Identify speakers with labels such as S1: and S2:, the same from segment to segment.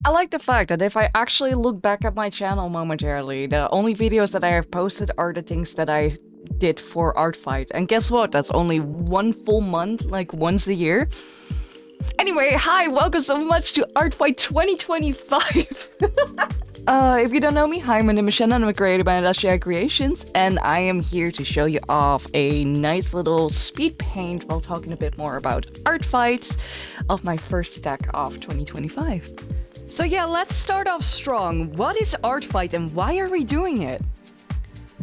S1: I like the fact that if I actually look back at my channel momentarily, the only videos that I have posted are the things that I did for Artfight. And guess what? That's only one full month, like once a year. Anyway, hi, welcome so much to Artfight 2025. If you don't know me, hi, my name is Shannon. I'm a creator by Industrial Creations, and I am here to show you off a nice little speed paint while talking a bit more about Artfight of my first attack of 2025. So yeah, let's start off strong. What is Artfight and why are we doing it?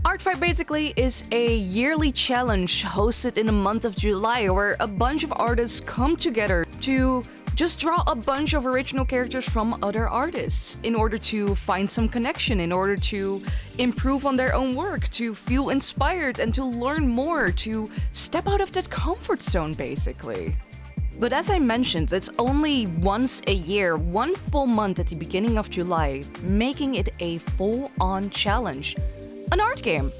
S1: Artfight basically is a yearly challenge hosted in the month of July where a bunch of artists come together to just draw a bunch of original characters from other artists in order to find some connection, in order to improve on their own work, to feel inspired and to learn more, to step out of that comfort zone basically. But as I mentioned, it's only once a year, one full month at the beginning of July, making it a full-on challenge. An art game.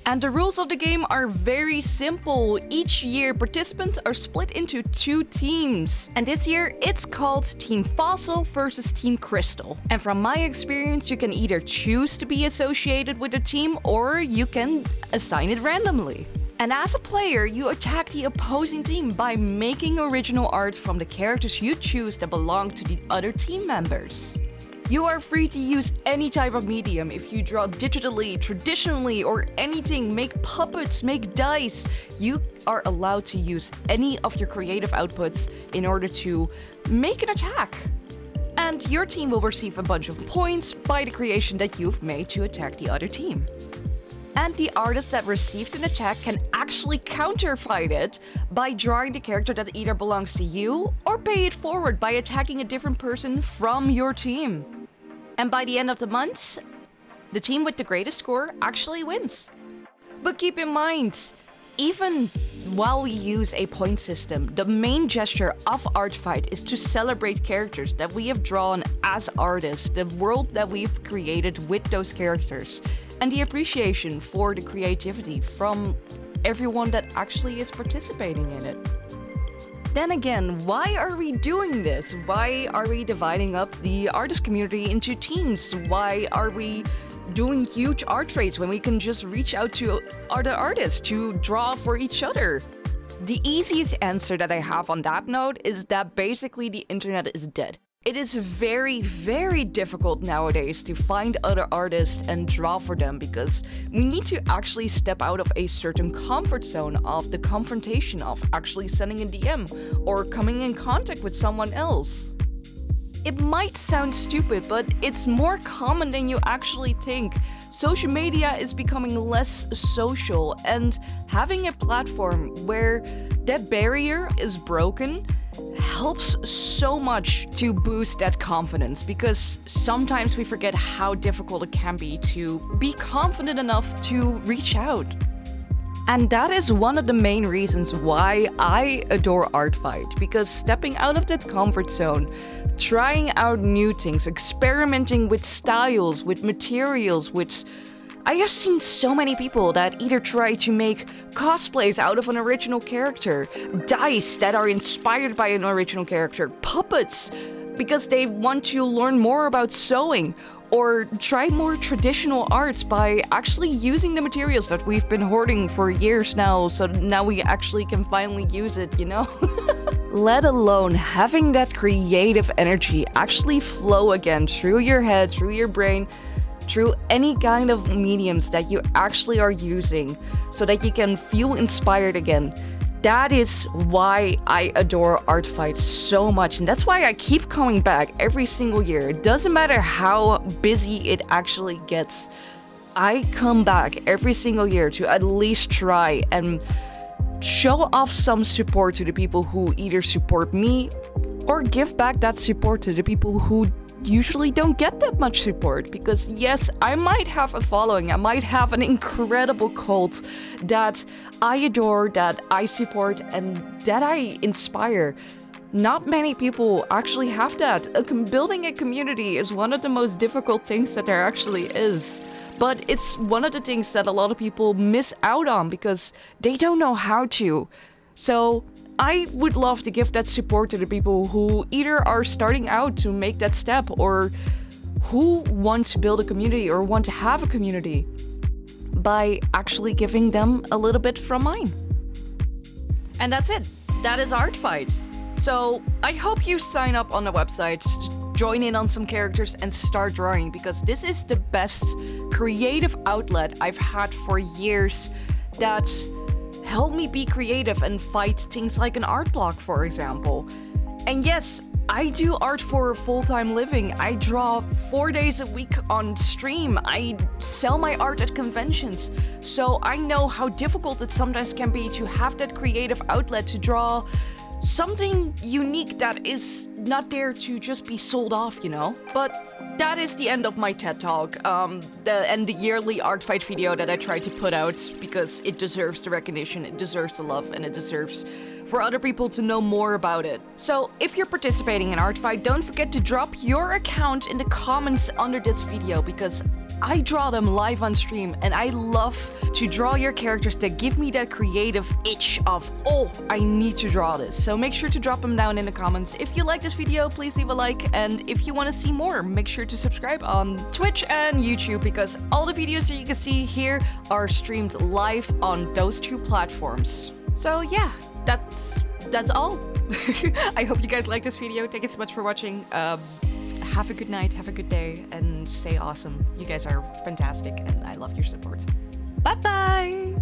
S1: And the rules of the game are very simple. Each year, participants are split into two teams. And this year, it's called Team Fossil versus Team Crystal. And from my experience, you can either choose to be associated with a team or you can assign it randomly. And as a player, you attack the opposing team by making original art from the characters you choose that belong to the other team members. You are free to use any type of medium. If you draw digitally, traditionally, or anything, make puppets, make dice, you are allowed to use any of your creative outputs in order to make an attack. And your team will receive a bunch of points by the creation that you've made to attack the other team. And the artist that received an attack can actually counterfight it by drawing the character that either belongs to you or pay it forward by attacking a different person from your team. And by the end of the month, the team with the greatest score actually wins. But keep in mind, even while we use a point system, the main gesture of Artfight is to celebrate characters that we have drawn as artists, the world that we've created with those characters, and the appreciation for the creativity from everyone that actually is participating in it. Then again, why are we doing this? Why are we dividing up the artist community into teams? Why are we doing huge art trades when we can just reach out to other artists to draw for each other? The easiest answer that I have on that note is that basically the internet is dead. It is very, very difficult nowadays to find other artists and draw for them because we need to actually step out of a certain comfort zone of the confrontation of actually sending a DM or coming in contact with someone else. It might sound stupid, but it's more common than you actually think. Social media is becoming less social, and having a platform where that barrier is broken helps so much to boost that confidence, because sometimes we forget how difficult it can be to be confident enough to reach out. And that is one of the main reasons why I adore Artfight, because stepping out of that comfort zone, trying out new things, experimenting with styles, with materials, I have seen so many people that either try to make cosplays out of an original character, dice that are inspired by an original character, puppets because they want to learn more about sewing, or try more traditional arts by actually using the materials that we've been hoarding for years now, so now we actually can finally use it, you know? Let alone having that creative energy actually flow again through your head, through your brain, through any kind of mediums that you actually are using so that you can feel inspired again. That is why I adore Artfight so much, and that's why I keep coming back every single year. It doesn't matter how busy it actually gets. I come back every single year to at least try and show off some support to the people who either support me or give back that support to the people who usually don't get that much support. Because yes, I might have a following, I might have an incredible cult that I adore, that I support, and that I inspire. Not many people actually have that. Building a community is one of the most difficult things that there actually is. But it's one of the things that a lot of people miss out on because they don't know how to. So I would love to give that support to the people who either are starting out to make that step or who want to build a community or want to have a community by actually giving them a little bit from mine. And that's it. That is Artfight. So I hope you sign up on the website, join in on some characters and start drawing, because this is the best creative outlet I've had for years that's helped me be creative and fight things like an art block, for example. And yes, I do art for a full-time living. I draw 4 days a week on stream. I sell my art at conventions. So I know how difficult it sometimes can be to have that creative outlet to draw something unique that is not there to just be sold off, you know? But that is the end of my TED Talk, and the yearly Artfight video that I try to put out, because it deserves the recognition, it deserves the love, and it deserves for other people to know more about it. So if you're participating in Artfight, don't forget to drop your account in the comments under this video, because I draw them live on stream, and I love to draw your characters that give me that creative itch of, oh, I need to draw this. So make sure to drop them down in the comments. If you like this video, please leave a like, and if you want to see more, make sure to subscribe on Twitch and YouTube, because all the videos that you can see here are streamed live on those two platforms. So yeah, that's all. I hope you guys like this video. Thank you so much for watching. Have a good night, have a good day, and stay awesome. You guys are fantastic, and I love your support. Bye-bye!